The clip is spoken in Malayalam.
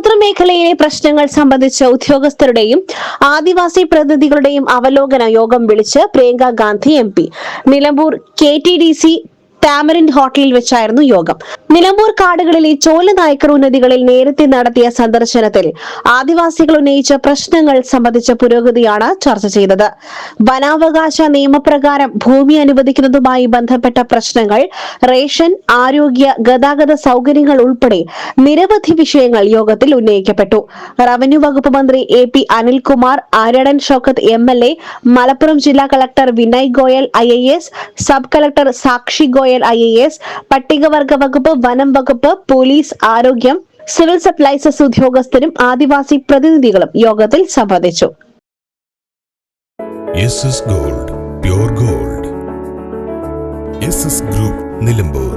ഗോത്രമേഖലയിലെ പ്രശ്നങ്ങൾ സംബന്ധിച്ച് ഉദ്യോഗസ്ഥരുടെയും ആദിവാസി പ്രതിനിധികളുടെയും അവലോകന യോഗം വിളിച്ച് Priyanka Gandhi MP. Nilambur KTDC Tamarind ഹോട്ടലിൽ വെച്ചായിരുന്നു യോഗം. നിലമ്പൂർ കാടുകളിലെ ചോലനായ്ക്കർ ഉന്നതികളിൽ നേരത്തെ നടത്തിയ സന്ദർശനത്തിൽ ആദിവാസികൾ ഉന്നയിച്ച പ്രശ്നങ്ങൾ സംബന്ധിച്ച പുരോഗതിയാണ് ചർച്ച ചെയ്തത്. വനാവകാശ നിയമപ്രകാരം ഭൂമി അനുവദിക്കുന്നതുമായി ബന്ധപ്പെട്ട പ്രശ്നങ്ങൾ, റേഷൻ, ആരോഗ്യ, ഗതാഗത സൗകര്യങ്ങൾ ഉൾപ്പെടെ നിരവധി വിഷയങ്ങൾ യോഗത്തിൽ ഉന്നയിക്കപ്പെട്ടു. റവന്യൂ വകുപ്പ് മന്ത്രി AP അനിൽകുമാർ, ആര്യടൻ ഷൌക്കത്ത് MLA, മലപ്പുറം ജില്ലാ collector Vinay Goyal IAS, sub collector സാക്ഷി ഗോയൽ IAS, പട്ടികവർഗ വകുപ്പ്, വനം വകുപ്പ്, പോലീസ്, ആരോഗ്യം, സിവിൽ സപ്ലൈസസ് ഉദ്യോഗസ്ഥരും ആദിവാസി പ്രതിനിധികളും യോഗത്തിൽ സംബന്ധിച്ചു. SS Gold, Pure Gold. SS Group, Nilambur.